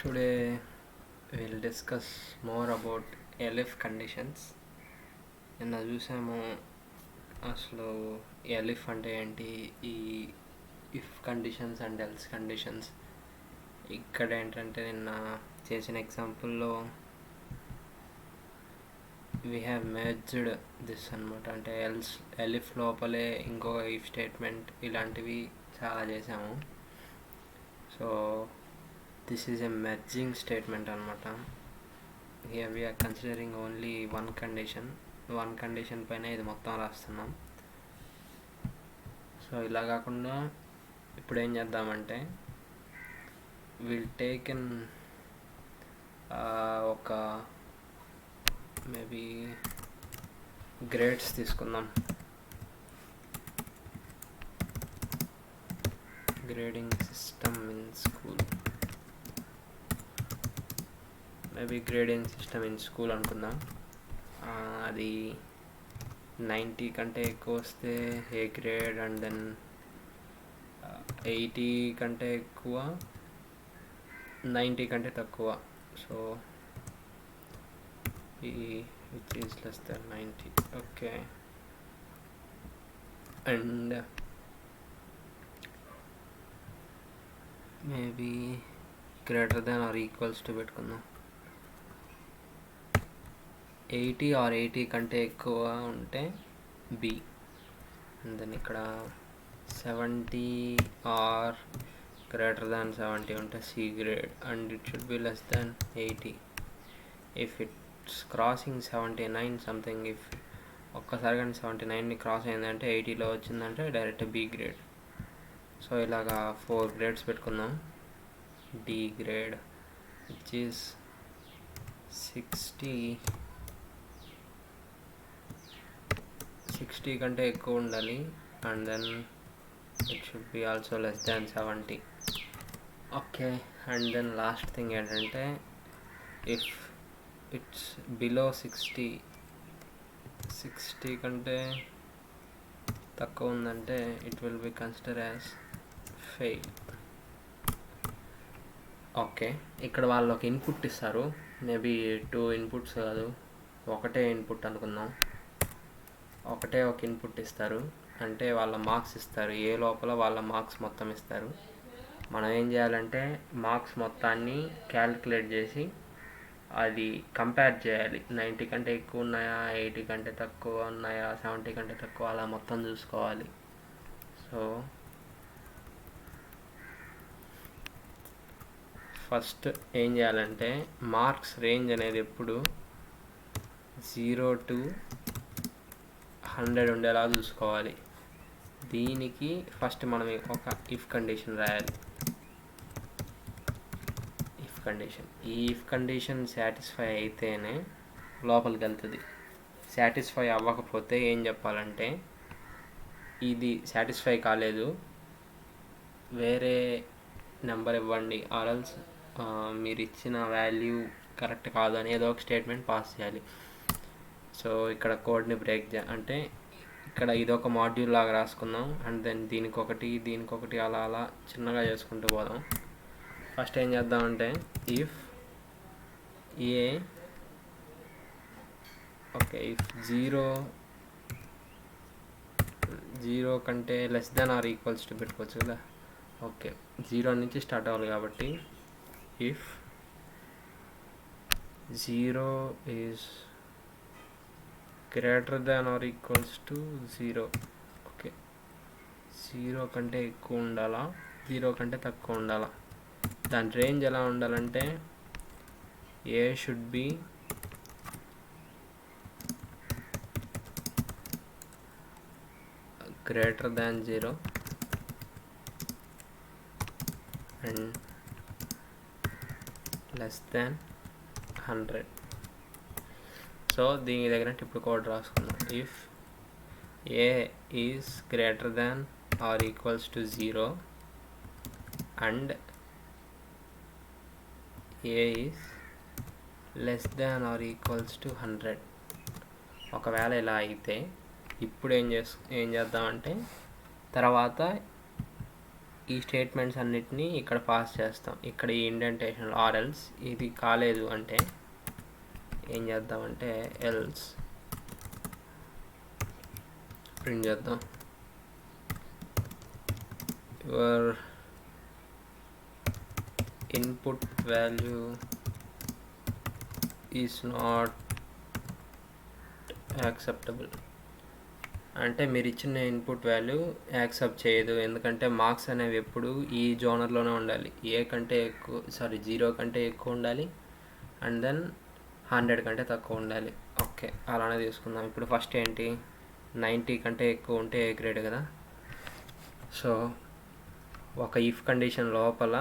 Today we'll discuss more about elif conditions. నిన్న చూసాము అసలు ఎలిఫ్ అంటే ఏంటి, ఈ if conditions and else conditions. ఇక్కడ ఏంటంటే నిన్న చేసిన ఎగ్జాంపుల్లో వీ హ్యావ్ మెర్జ్డ్ దిస్ అనమాట. అంటే ఎలిఫ్ లోపలే ఇంకో ఇఫ్ స్టేట్మెంట్ ఇలాంటివి చాలా చేసాము. So this is a merging statement అనమాట. here we are considering only one condition పైన ఇది మొత్తం రాస్తున్నాం. సో ఇలా కాకుండా ఇప్పుడు ఏం చేద్దామంటే విల్ టేక్ ఇన్ ఒక మేబీ గ్రేడ్స్ తీసుకుందాం. Grading system in school, maybe grading system in school అనుకుందాం. అది 90 కంటే ఎక్కువ వస్తే ఏ గ్రేడ్, అండ్ దెన్ 80 కంటే ఎక్కువ, 90 కంటే తక్కువ. సో ఈ which is less than 90. Okay, and maybe greater than or equals to పెట్టుకుందాం. 80 ఆర్ 80 కంటే ఎక్కువ ఉంటే బి, అండ్ దెన్ ఇక్కడ 70 ఆర్ గ్రేటర్ దాన్ 70 ఉంటే C grade, and it should be less than 80 if it's crossing 79 something. If ఒక్కసారి కానీ 79ని cross అయిందంటే 80లో వచ్చిందంటే డైరెక్ట్ బి గ్రేడ్. సో ఇలాగా 4 గ్రేడ్స్ పెట్టుకుందాం. డి గ్రేడ్ విచ్ ఈస్ 60 కంటే ఎక్కువ ఉండాలి, and then it should be also less than 70. Okay, and then last thing ఏంటంటే ఇఫ్ ఇట్స్ బిలో 60 కంటే తక్కువ ఉందంటే it will be consider as fail. Okay, ఇక్కడ వాళ్ళు ఒక ఇన్పుట్ ఇస్తారు. మేబీ 2 ఇన్పుట్స్ కాదు, ఒకటే ఇన్పుట్ అనుకుందాం. ఒకటే ఒక ఇన్పుట్ ఇస్తారు, అంటే వాళ్ళ మార్క్స్ ఇస్తారు. ఏ లోపల వాళ్ళ మార్క్స్ మొత్తం ఇస్తారు. మనం ఏం చేయాలంటే మార్క్స్ మొత్తాన్ని క్యాలిక్యులేట్ చేసి అది కంపేర్ చేయాలి. 90 కంటే ఎక్కువ ఉన్నాయా, 80 కంటే తక్కువ ఉన్నాయా, 70 కంటే తక్కువ, అలా మొత్తం చూసుకోవాలి. సో ఫస్ట్ ఏం చేయాలంటే మార్క్స్ రేంజ్ అనేది ఎప్పుడు 0 to 100 ఉండేలా చూసుకోవాలి. దీనికి ఫస్ట్ మనం ఒక ఇఫ్ కండిషన్ రాయాలి. ఈ ఇఫ్ కండిషన్ సాటిస్ఫై అయితేనే లోపలికి వెళ్తుంది. సాటిస్ఫై అవ్వకపోతే ఏం చెప్పాలంటే ఇది సాటిస్ఫై కాలేదు, వేరే నెంబర్ ఇవ్వండి, ఆర్ఎల్స్ మీరు ఇచ్చిన వాల్యూ కరెక్ట్ కాదు అని ఏదో ఒక స్టేట్మెంట్ పాస్ చేయాలి. సో ఇక్కడ కోడ్ని బ్రేక్ అంటే ఇక్కడ ఇదొక మాడ్యూల్ లాగా రాసుకుందాం, అండ్ దెన్ దీనికొకటి అలా అలా చిన్నగా చేసుకుంటూ పోదాం. ఫస్ట్ ఏం చేద్దామంటే ఇఫ్ ఏ ఓకే, ఇఫ్ 0 కంటే less than or equals to పెట్టుకోవచ్చు కదా. ఓకే, 0 నుంచి స్టార్ట్ అవ్వాలి కాబట్టి if 0 is greater than or equals to 0. Okay, 0 కంటే ఎక్కువ ఉండాలా, 0 కంటే తక్కువ ఉండాలా. దాని రేంజ్ ఎలా ఉండాలంటే a should be greater than 0 and less than 100. So దీని దగ్గర ఇప్పుడు కోడ్ రాసుకుందాం. If a is greater than or equals to 0 and a is less than or equals to 100. ఒకవేళ ఇలా అయితే ఇప్పుడు ఏం చేద్దామంటే తర్వాత ఈ స్టేట్మెంట్స్ అన్నిటినీ ఇక్కడ పాస్ చేస్తాం. ఇక్కడ ఈ ఇండెంటేషన్ ఆర్ఎల్స్ ఇది కాలేదు అంటే ఏం చేద్దామంటే ఎల్స్ ప్రింట్ చేద్దాం. Your input value is not acceptable అంటే మీరు ఇచ్చిన ఇన్పుట్ వాల్యూ యాక్సెప్ట్ చేయదు, ఎందుకంటే మార్క్స్ అనేవి ఎప్పుడు ఈ జోనర్లోనే ఉండాలి. ఏ కంటే ఎక్కువ 0 కంటే ఎక్కువ ఉండాలి అండ్ దెన్ 100 కంటే తక్కువ ఉండాలి. ఓకే, అలానే తీసుకుందాం. ఇప్పుడు ఫస్ట్ ఏంటి, 90 కంటే ఎక్కువ ఉంటే ఏ గ్రేడ్ కదా. సో ఒక ఇఫ్ కండిషన్ లోపల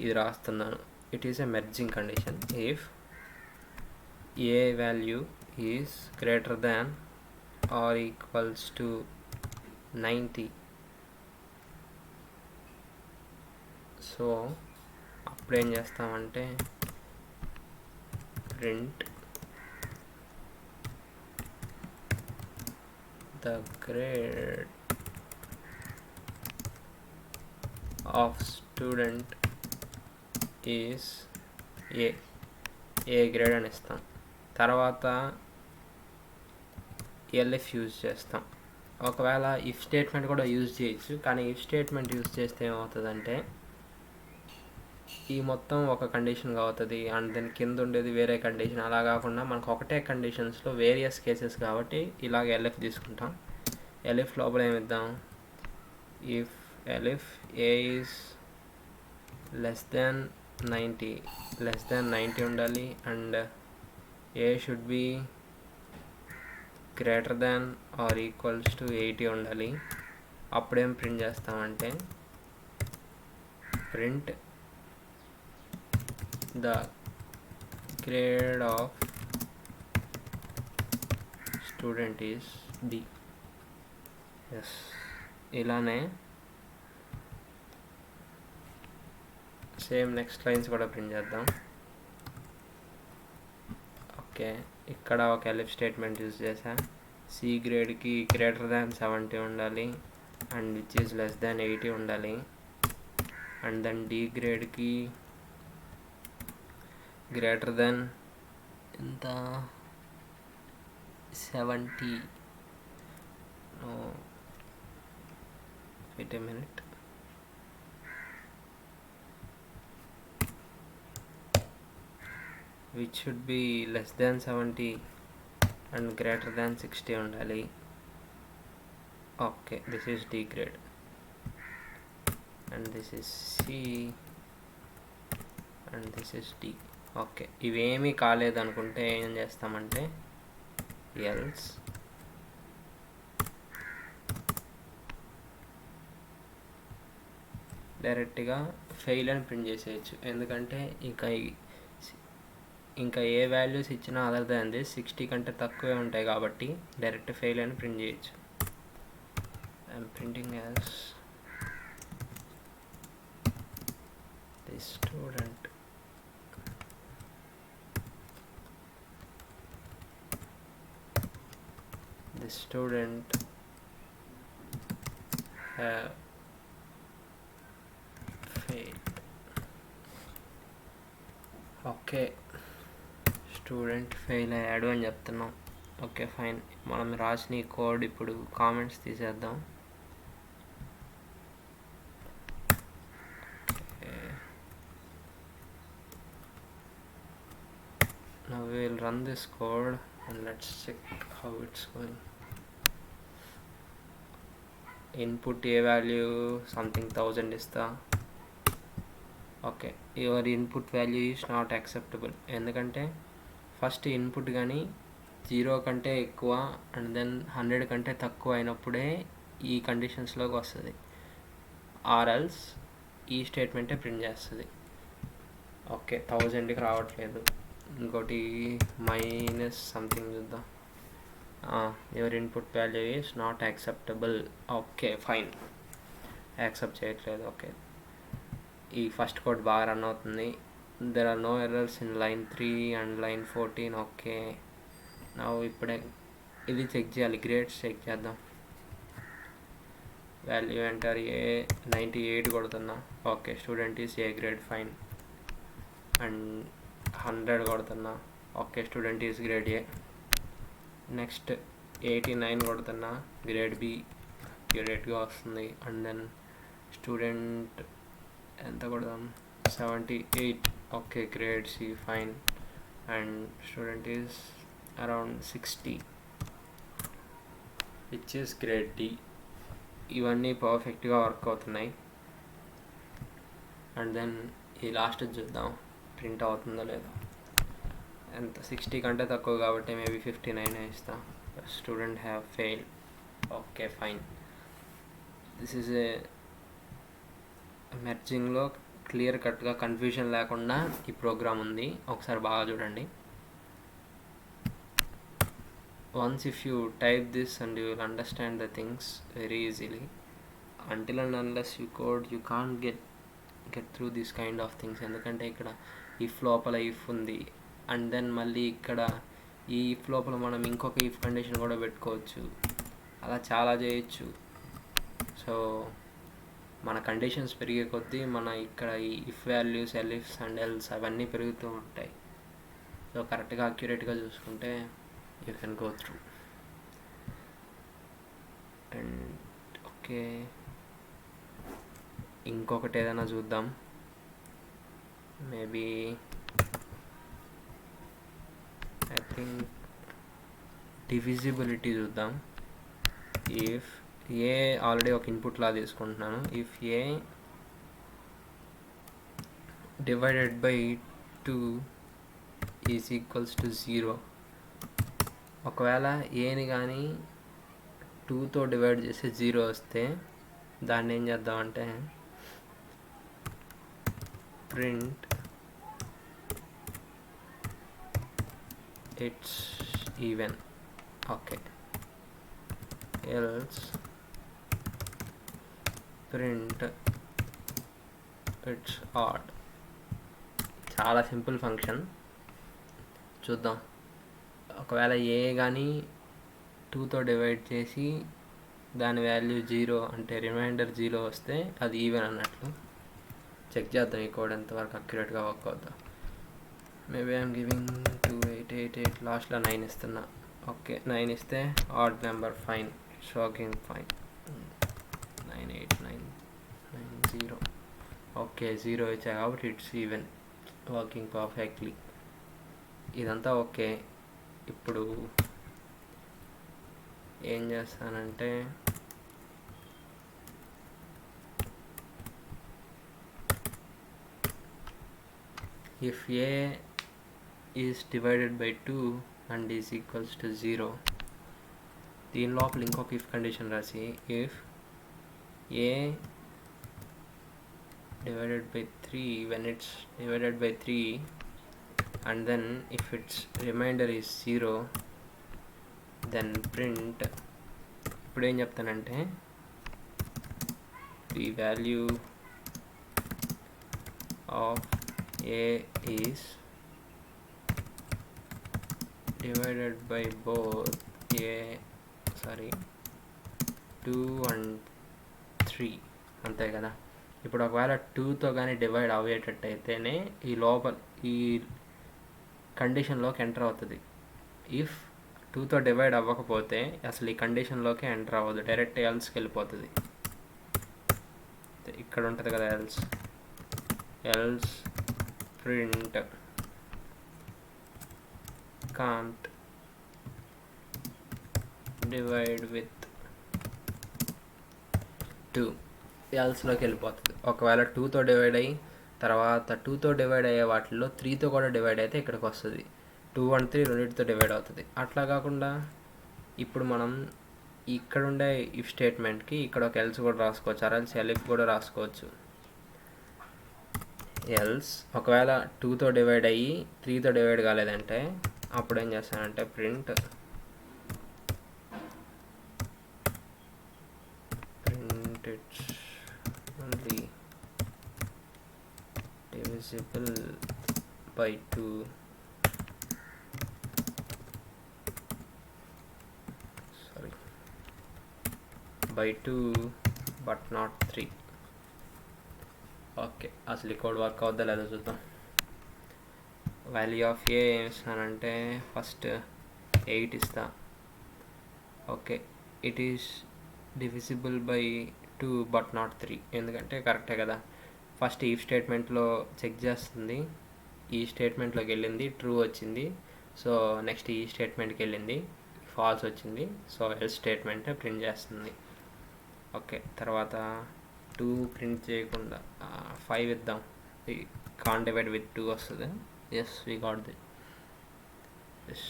ఇది రాస్తున్నాను. It is a merging condition. If A value is greater than or equals to 90, so అప్పుడు ఏం చేస్తామంటే print the grade of student is A grade అని ఇస్తాం. తర్వాత ఎల్ఎఫ్ యూజ్ చేస్తాం. ఒకవేళ ఇఫ్ స్టేట్మెంట్ కూడా యూజ్ చేయొచ్చు, కానీ ఇఫ్ స్టేట్మెంట్ యూజ్ చేస్తే ఏమవుతుందంటే ఈ మొత్తం ఒక కండిషన్గా అవుతుంది అండ్ దాని కింద ఉండేది వేరే కండిషన్. అలా కాకుండా మనకు ఒకటే కండిషన్స్లో వేరియస్ కేసెస్ కాబట్టి ఇలాగ ఎల్ఎఫ్ తీసుకుంటాం. ఎల్ఎఫ్ లోపల ఏమిద్దాం, if elif a is less than 90 ఉండాలి and a should be greater than or equals to 80 ఉండాలి. అప్పుడేం ప్రింట్ చేస్తామంటే print the grade of student is B. Yes, ఇలానే సేమ్ నెక్స్ట్ లైన్స్ కూడా ప్రింట్ చేద్దాం. ఓకే, ఇక్కడ ఒక ఎల్ఎఫ్ స్టేట్మెంట్ యూజ్ చేసా. సి గ్రేడ్కి గ్రేటర్ దాన్ 70 ఉండాలి and which is less than 80 ఉండాలి. అండ్ దెన్ డి గ్రేడ్కి గ్రేటర్ దాన్ ఎంత 70. Wait a minute, which should be less than 70 and greater than 60 ఉండాలి. Okay, this is D grade and this is C and this is D. Okay, ఇవేమీ కాలేదనుకుంటే ఏం చేస్తామంటే else డైరెక్ట్గా fail అని print చేసేయచ్చు, ఎందుకంటే ఇంకా ఏ వాల్యూస్ ఇచ్చినా అదర్ దాన్ దిస్ 60 కంటే తక్కువే ఉంటాయి కాబట్టి డైరెక్ట్ ఫెయిల్ అని ప్రింట్ చేయొచ్చు. I'm printing as the student have failed. Okay, student fail అయ్యాడు అని చెప్తున్నాం. ఓకే ఫైన్, మనం రాసిన ఈ కోడ్ ఇప్పుడు కామెంట్స్ తీసేద్దాం. Now we will run this code and let's check how it's going. Input a value something 1000 ఇస్తా. Okay, your input value is not acceptable, ఎందుకంటే ఫస్ట్ ఇన్పుట్ కానీ 0 కంటే ఎక్కువ అండ్ దెన్ 100 కంటే తక్కువ అయినప్పుడే ఈ కండిషన్స్లోకి వస్తుంది. ఆర్ఎల్స్ ఈ స్టేట్మెంటే ప్రింట్ చేస్తుంది. ఓకే, 1000కి రావట్లేదు. ఇంకోటి మైనస్ సంథింగ్ చూద్దాం. Your input value is not acceptable. Okay fine, accept చేయట్లేదు. ఓకే, ఈ ఫస్ట్ కోడ్ బాగా రన్ అవుతుంది. There are no errors in line 3 and line 14. Okay, నా ఇప్పుడే ఇది చెక్ చేయాలి, గ్రేడ్స్ చెక్ చేద్దాం. వాల్యూ ఎంటర్ ఏ 98 కొడుతున్నా. Okay, student is A grade, fine. And 100 కొడుతున్నా. Okay, student is grade A. Next 89 కొడుతున్నా, గ్రేడ్ బి అక్యురేట్గా వస్తుంది. అండ్ దెన్ స్టూడెంట్ ఎంత కొడదాం, 78. Okay, grade C, fine. And student is around 60 which is grade D. ఇవన్నీ పర్ఫెక్ట్గా work అవుతున్నాయి. And then ఈ last చూద్దాం ప్రింట్ అవుతుందో లేదో. ఎంత 60 కంటే తక్కువ కాబట్టి మేబీ 59 ఇస్తాం. Student have fail. Okay, fine. This is a మెర్జింగ్లో క్లియర్ కట్గా కన్ఫ్యూజన్ లేకుండా ఈ ప్రోగ్రామ్ ఉంది. ఒకసారి బాగా చూడండి. Once if you type this and you will understand the things very easily. Until and unless you code, you can't get through this kind of things. ఎందుకంటే ఇక్కడ ఇఫ్ లోపల ఇఫ్ ఉంది, అండ్ దెన్ మళ్ళీ ఇక్కడ ఈ ఇఫ్ లోపల మనం ఇంకొక ఇఫ్ కండిషన్ కూడా పెట్టుకోవచ్చు. అలా చాలా చేయొచ్చు. సో మన కండిషన్స్ పెరిగే కొద్దీ మన ఇక్కడ ఈ ఇఫ్ వాల్యూస్, ఎల్ఇఫ్స్ అండ్ ఎల్స్ అవన్నీ పెరుగుతూ ఉంటాయి. సో కరెక్ట్గా అక్యురేట్గా చూసుకుంటే you can go through. And okay, ఇంకొకటి ఏదైనా చూద్దాం. మేబీ ఐ థింక్ డివిజిబిలిటీ చూద్దాం. ఇఫ్ ఏ ఆల్రెడీ ఒక ఇన్పుట్ లా తీసుకుంటున్నాను. If A divided by 2 is equals to 0. ఒకవేళ ఏని కానీ 2తో డివైడ్ చేసి 0 వస్తే దాన్ని ఏం చేద్దామంటే print it's even. Okay, else print it's odd. చాలా సింపుల్ ఫంక్షన్. చూద్దాం. ఒకవేళ ఏ కానీ 2తో డివైడ్ చేసి దాని వాల్యూ 0 అంటే రిమైండర్ 0 వస్తే అది ఈవెన్ అన్నట్లు. చెక్ చేద్దాం ఈ కోడ్ ఎంతవరకు అక్యురేట్గా వర్క్ అవుద్దాం. మేబీ ఐఎమ్ గివింగ్ 2888, లాస్ట్లో 9 ఇస్తున్నా. ఓకే, 9 ఇస్తే odd number, fine. It's working fine. 98990. Okay, 0 ఇచ్చా కాబట్టి ఇట్స్ ఈవెన్, వర్కింగ్ పర్ఫెక్ట్లీ. ఇదంతా ఓకే. ఇప్పుడు ఏం చేస్తానంటే if a is divided by 2 and is equals to 0, దీని లోపల ఇంకొక ఇఫ్ కండిషన్ రాసి if A divided by 3 when it's divided by 3 and then if its remainder is 0 then print. ఇప్పుడు ఏం చెప్తానంటే the value of a is divided by both 2 and 3. అంతే కదా. ఇప్పుడు ఒకవేళ 2తో కానీ డివైడ్ అయ్యేటట్టయితేనే ఈ లోపల ఈ కండిషన్లోకి ఎంటర్ అవుతుంది. ఇఫ్ 2తో డివైడ్ అవ్వకపోతే అసలు ఈ కండిషన్లోకి ఎంటర్ అవ్వదు, డైరెక్ట్ ఎల్స్కి వెళ్ళిపోతుంది. ఇక్కడ ఉంటుంది కదా else print can't divide with 2, ఎల్స్లోకి వెళ్ళిపోతుంది. ఒకవేళ 2తో డివైడ్ అయ్యి తర్వాత 2తో డివైడ్ అయ్యే వాటిల్లో 3తో కూడా డివైడ్ అయితే ఇక్కడికి వస్తుంది. 2 and 3 రెండింటితో డివైడ్ అవుతుంది. అట్లా కాకుండా ఇప్పుడు మనం ఇక్కడ ఉండే ఇఫ్ స్టేట్మెంట్కి ఇక్కడ ఒక ఎల్స్ కూడా రాసుకోవచ్చు, ఎల్స్ ఎల్ఇఫ్ కూడా రాసుకోవచ్చు. ఎల్స్ ఒకవేళ 2తో డివైడ్ అయ్యి 3తో డివైడ్ కాలేదంటే అప్పుడు ఏం చేస్తానంటే print it's only divisible by 2 by but not 3. Okay, అసలు ఈ కోడ్ వర్క్ అవుద్దా లేదో చూద్దాం. వాల్యూ ఆఫ్ ఏ ఏం ఇస్తున్నానంటే ఫస్ట్ 8 ఇస్తా. Okay, it is divisible by 2 but not 3, ఎందుకంటే కరెక్టే కదా. ఫస్ట్ ఈ స్టేట్మెంట్లో చెక్ చేస్తుంది, ఈ స్టేట్మెంట్లోకి వెళ్ళింది, ట్రూ వచ్చింది. సో నెక్స్ట్ ఈ స్టేట్మెంట్కి వెళ్ళింది, ఫాల్స్ వచ్చింది. సో ఎల్స్ స్టేట్మెంట్ ప్రింట్ చేస్తుంది. ఓకే, తర్వాత 2 ప్రింట్ చేయకుండా 5 ఇద్దాం. కాన్ డివైడ్ విత్ 2 వస్తుంది. Yes, we got the. Yes,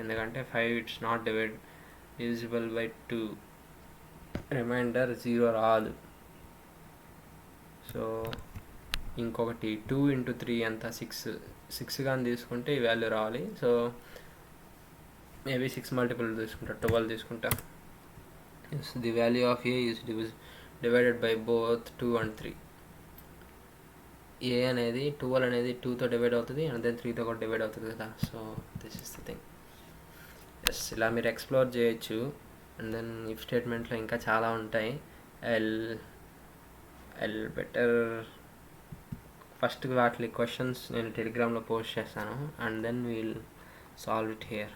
ఎందుకంటే 5 it's not divisible by 2. Remainder 0 రాదు. సో ఇంకొకటి 2 into 3 ఎంత, 6 కానీ తీసుకుంటే ఈ వాల్యూ రావాలి. సో మేబీ 6 మల్టిపుల్ తీసుకుంటా, 12 తీసుకుంటా. Yes, the value of a is divided by both 2 and 3. A అనేది 12 అనేది 2తో డివైడ్ అవుతుంది, అండ్ దెన్ 3తో కూడా డివైడ్ అవుతుంది కదా. So this is the thing. Yes, ఇలా మీరు ఎక్స్ప్లోర్ చేయొచ్చు. అండ్ దెన్ ఇఫ్ స్టేట్మెంట్లో ఇంకా చాలా ఉంటాయి. ఐల్ బెటర్ ఫస్ట్ వాటి క్వశ్చన్స్ నేను టెలిగ్రామ్లో పోస్ట్ చేస్తాను, and then we'll solve it here.